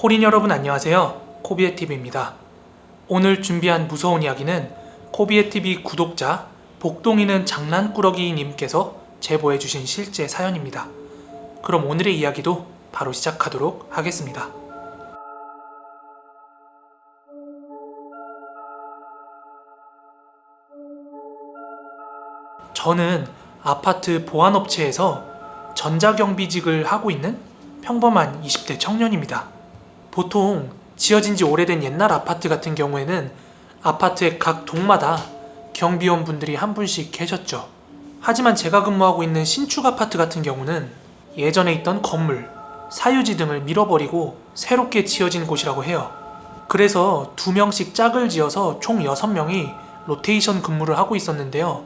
코린 여러분 안녕하세요. 코비애TV입니다. 오늘 준비한 무서운 이야기는 코비애TV 구독자 복동이는 장난꾸러기 님께서 제보해주신 실제 사연입니다. 그럼 오늘의 이야기도 바로 시작하도록 하겠습니다. 저는 아파트 보안업체에서 전자경비직을 하고 있는 평범한 20대 청년입니다. 보통 지어진 지 오래된 옛날 아파트 같은 경우에는 아파트의 각 동마다 경비원분들이 한 분씩 계셨죠. 하지만 제가 근무하고 있는 신축 아파트 같은 경우는 예전에 있던 건물, 사유지 등을 밀어버리고 새롭게 지어진 곳이라고 해요. 그래서 2명씩 짝을 지어서 총 6명이 로테이션 근무를 하고 있었는데요.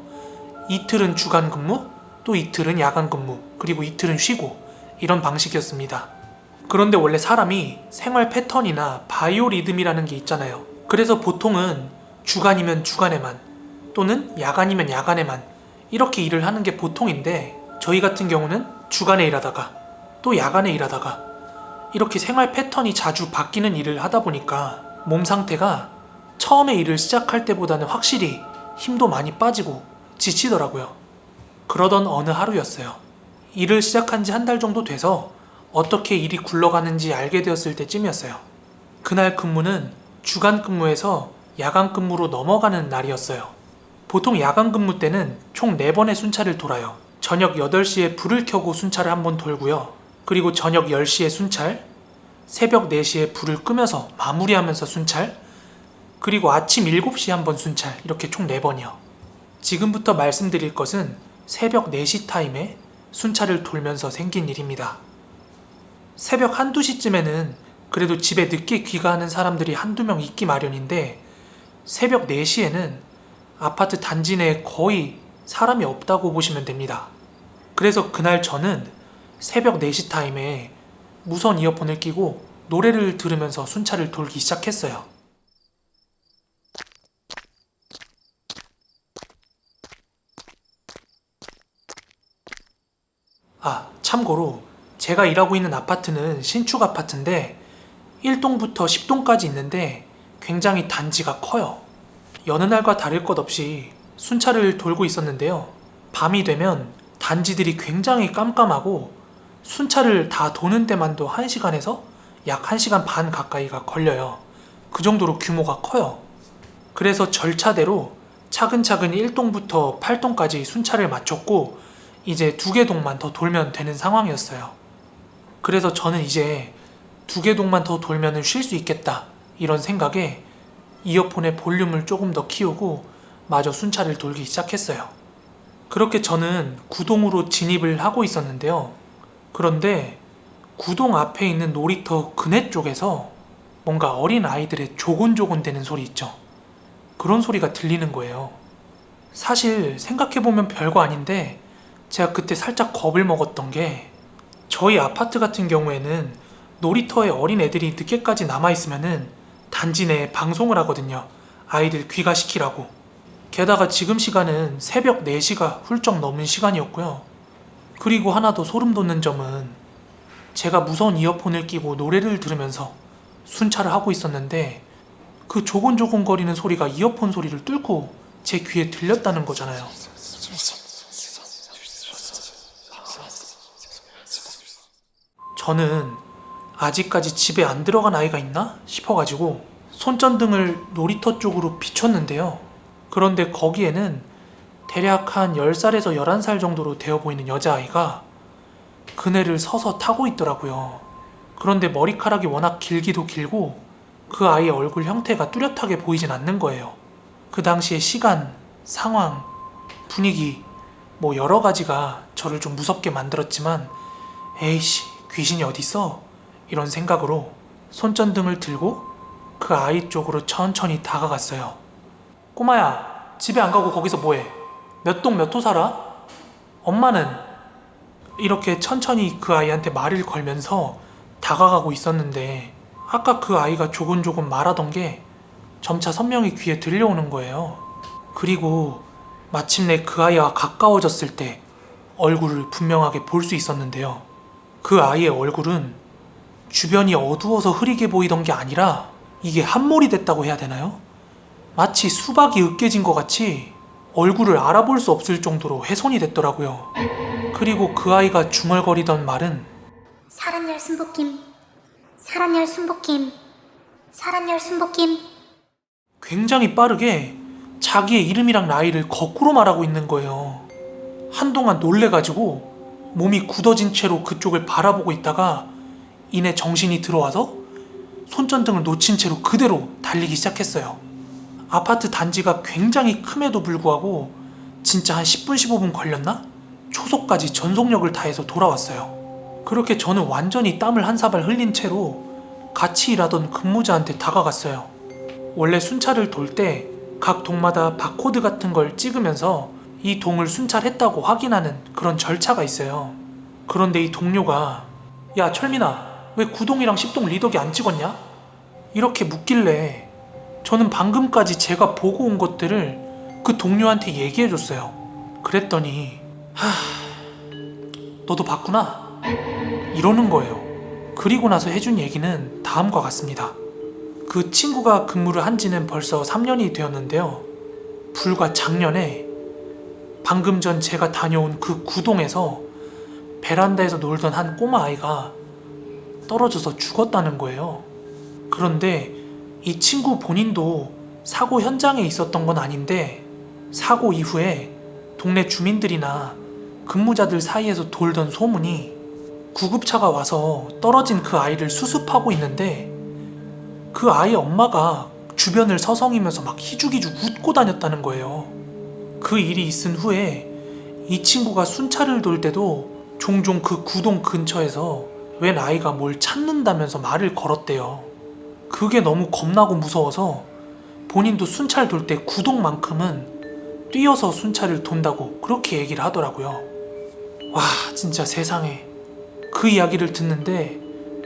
이틀은 주간 근무, 또 이틀은 야간 근무, 그리고 이틀은 쉬고 이런 방식이었습니다. 그런데 원래 사람이 생활 패턴이나 바이오 리듬이라는 게 있잖아요. 그래서 보통은 주간이면 주간에만 또는 야간이면 야간에만 이렇게 일을 하는 게 보통인데 저희 같은 경우는 주간에 일하다가 또 야간에 일하다가 이렇게 생활 패턴이 자주 바뀌는 일을 하다 보니까 몸 상태가 처음에 일을 시작할 때보다는 확실히 힘도 많이 빠지고 지치더라고요. 그러던 어느 하루였어요. 일을 시작한 지 한 달 정도 돼서 어떻게 일이 굴러가는지 알게 되었을 때쯤이었어요. 그날 근무는 주간 근무에서 야간 근무로 넘어가는 날이었어요. 보통 야간 근무 때는 총 4번의 순찰을 돌아요. 저녁 8시에 불을 켜고 순찰을 한번 돌고요. 그리고 저녁 10시에 순찰, 새벽 4시에 불을 끄면서 마무리하면서 순찰, 그리고 아침 7시에 한번 순찰, 이렇게 총 4번이요. 지금부터 말씀드릴 것은 새벽 4시 타임에 순찰을 돌면서 생긴 일입니다. 새벽 1, 2시쯤에는 그래도 집에 늦게 귀가하는 사람들이 한두 명 있기 마련인데 새벽 4시에는 아파트 단지 내에 거의 사람이 없다고 보시면 됩니다. 그래서 그날 저는 새벽 4시 타임에 무선 이어폰을 끼고 노래를 들으면서 순찰을 돌기 시작했어요. 참고로 제가 일하고 있는 아파트는 신축 아파트인데 1동부터 10동까지 있는데 굉장히 단지가 커요. 여느 날과 다를 것 없이 순찰을 돌고 있었는데요. 밤이 되면 단지들이 굉장히 깜깜하고 순찰을 다 도는 데만도 1시간에서 약 1시간 반 가까이가 걸려요. 그 정도로 규모가 커요. 그래서 절차대로 차근차근 1동부터 8동까지 순찰을 마쳤고 이제 2개 동만 더 돌면 되는 상황이었어요. 그래서 저는 이제 2개 동만 더 돌면 쉴 수 있겠다 이런 생각에 이어폰의 볼륨을 조금 더 키우고 마저 순찰을 돌기 시작했어요. 그렇게 저는 9동으로 진입을 하고 있었는데요. 그런데 9동 앞에 있는 놀이터 그네 쪽에서 뭔가 어린 아이들의 조곤조곤 대는 소리 있죠. 그런 소리가 들리는 거예요. 사실 생각해보면 별거 아닌데 제가 그때 살짝 겁을 먹었던 게 저희 아파트 같은 경우에는 놀이터에 어린 애들이 늦게까지 남아있으면은 단지 내에 방송을 하거든요. 아이들 귀가시키라고. 게다가 지금 시간은 새벽 4시가 훌쩍 넘은 시간이었고요. 그리고 하나 더 소름 돋는 점은 제가 무선 이어폰을 끼고 노래를 들으면서 순찰을 하고 있었는데 그 조곤조곤거리는 소리가 이어폰 소리를 뚫고 제 귀에 들렸다는 거잖아요. 저는 아직까지 집에 안 들어간 아이가 있나 싶어가지고 손전등을 놀이터 쪽으로 비췄는데요. 그런데 거기에는 대략 한 10살에서 11살 정도로 되어 보이는 여자아이가 그네를 서서 타고 있더라고요. 그런데 머리카락이 워낙 길기도 길고 그 아이의 얼굴 형태가 뚜렷하게 보이진 않는 거예요. 그 당시의 시간, 상황, 분위기 뭐 여러 가지가 저를 좀 무섭게 만들었지만 에이씨 귀신이 어딨어? 이런 생각으로 손전등을 들고 그 아이 쪽으로 천천히 다가갔어요. 꼬마야, 집에 안 가고 거기서 뭐해? 몇 동 몇 호 살아? 엄마는? 이렇게 천천히 그 아이한테 말을 걸면서 다가가고 있었는데 아까 그 아이가 조곤조곤 말하던 게 점차 선명히 귀에 들려오는 거예요. 그리고 마침내 그 아이와 가까워졌을 때 얼굴을 분명하게 볼 수 있었는데요. 그 아이의 얼굴은 주변이 어두워서 흐리게 보이던 게 아니라 이게 함몰이 됐다고 해야 되나요? 마치 수박이 으깨진 것 같이 얼굴을 알아볼 수 없을 정도로 훼손이 됐더라고요. 그리고 그 아이가 중얼거리던 말은 사란열 순복김, 사란열 순복김, 사란열 순복김. 굉장히 빠르게 자기의 이름이랑 나이를 거꾸로 말하고 있는 거예요. 한동안 놀래가지고 몸이 굳어진 채로 그쪽을 바라보고 있다가 이내 정신이 들어와서 손전등을 놓친 채로 그대로 달리기 시작했어요. 아파트 단지가 굉장히 큼에도 불구하고 진짜 한 10분 15분 걸렸나? 초속까지 전속력을 다해서 돌아왔어요. 그렇게 저는 완전히 땀을 한 사발 흘린 채로 같이 일하던 근무자한테 다가갔어요. 원래 순찰을 돌 때 각 동마다 바코드 같은 걸 찍으면서 이 동을 순찰했다고 확인하는 그런 절차가 있어요. 그런데 이 동료가 야 철민아, 왜 9동이랑 10동 리더기 안 찍었냐? 이렇게 묻길래 저는 방금까지 제가 보고 온 것들을 그 동료한테 얘기해줬어요. 그랬더니 너도 봤구나? 이러는 거예요. 그리고 나서 해준 얘기는 다음과 같습니다. 그 친구가 근무를 한 지는 벌써 3년이 되었는데요. 불과 작년에 방금 전 제가 다녀온 그 9동에서 베란다에서 놀던 한 꼬마 아이가 떨어져서 죽었다는 거예요. 그런데 이 친구 본인도 사고 현장에 있었던 건 아닌데 사고 이후에 동네 주민들이나 근무자들 사이에서 돌던 소문이 구급차가 와서 떨어진 그 아이를 수습하고 있는데 그 아이 엄마가 주변을 서성이면서 막 희죽희죽 웃고 다녔다는 거예요. 그 일이 있은 후에 이 친구가 순찰을 돌 때도 종종 그 구동 근처에서 웬 아이가 뭘 찾는다면서 말을 걸었대요. 그게 너무 겁나고 무서워서 본인도 순찰 돌 때 구동만큼은 뛰어서 순찰을 돈다고 그렇게 얘기를 하더라고요. 와, 진짜 세상에. 그 이야기를 듣는데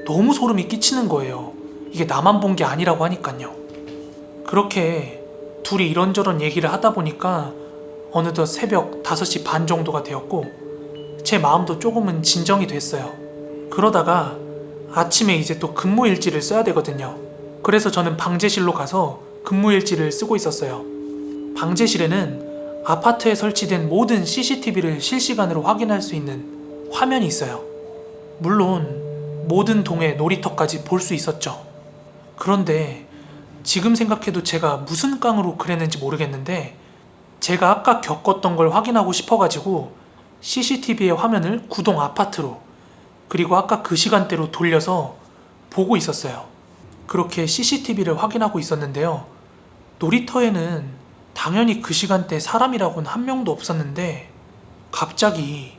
너무 소름이 끼치는 거예요. 이게 나만 본 게 아니라고 하니까요. 그렇게 둘이 이런저런 얘기를 하다 보니까 어느덧 새벽 5시 반 정도가 되었고 제 마음도 조금은 진정이 됐어요. 그러다가 아침에 이제 또 근무일지를 써야 되거든요. 그래서 저는 방제실로 가서 근무일지를 쓰고 있었어요. 방제실에는 아파트에 설치된 모든 CCTV를 실시간으로 확인할 수 있는 화면이 있어요. 물론 모든 동의 놀이터까지 볼 수 있었죠. 그런데 지금 생각해도 제가 무슨 깡으로 그랬는지 모르겠는데 제가 아까 겪었던 걸 확인하고 싶어가지고 CCTV의 화면을 구동 아파트로 그리고 아까 그 시간대로 돌려서 보고 있었어요. 그렇게 CCTV를 확인하고 있었는데요. 놀이터에는 당연히 그 시간대 사람이라고는 한 명도 없었는데 갑자기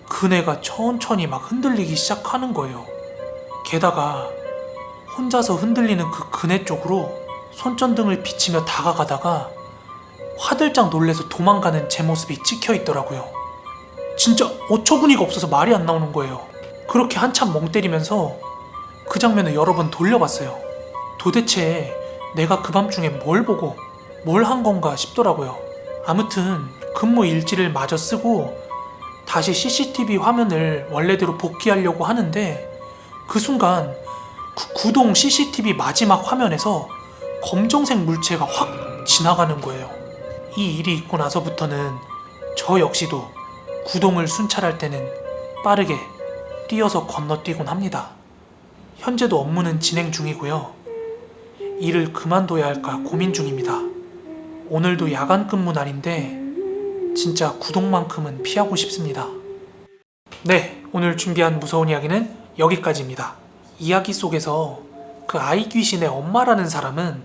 그네가 천천히 막 흔들리기 시작하는 거예요. 게다가 혼자서 흔들리는 그 그네 쪽으로 손전등을 비치며 다가가다가 화들짝 놀래서 도망가는 제 모습이 찍혀 있더라고요. 진짜 어처구니가 없어서 말이 안 나오는 거예요. 그렇게 한참 멍 때리면서 그 장면을 여러 번 돌려봤어요. 도대체 내가 그 밤중에 뭘 보고 뭘 한 건가 싶더라고요. 아무튼 근무 일지를 마저 쓰고 다시 CCTV 화면을 원래대로 복귀하려고 하는데 그 순간 그 구동 CCTV 마지막 화면에서 검정색 물체가 확 지나가는 거예요. 이 일이 있고 나서부터는 저 역시도 구동을 순찰할 때는 빠르게 뛰어서 건너뛰곤 합니다. 현재도 업무는 진행 중이고요. 일을 그만둬야 할까 고민 중입니다. 오늘도 야간 근무 날인데 진짜 구동만큼은 피하고 싶습니다. 네, 오늘 준비한 무서운 이야기는 여기까지입니다. 이야기 속에서 그 아이 귀신의 엄마라는 사람은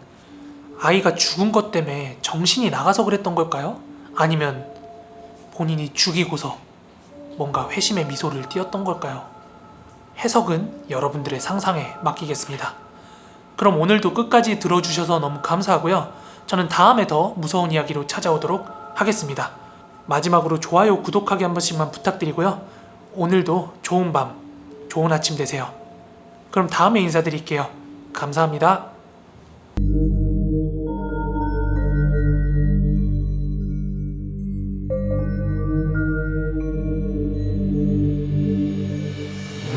아이가 죽은 것 때문에 정신이 나가서 그랬던 걸까요? 아니면 본인이 죽이고서 뭔가 회심의 미소를 띄었던 걸까요? 해석은 여러분들의 상상에 맡기겠습니다. 그럼 오늘도 끝까지 들어주셔서 너무 감사하고요. 저는 다음에 더 무서운 이야기로 찾아오도록 하겠습니다. 마지막으로 좋아요, 구독하기 한 번씩만 부탁드리고요. 오늘도 좋은 밤, 좋은 아침 되세요. 그럼 다음에 인사드릴게요. 감사합니다.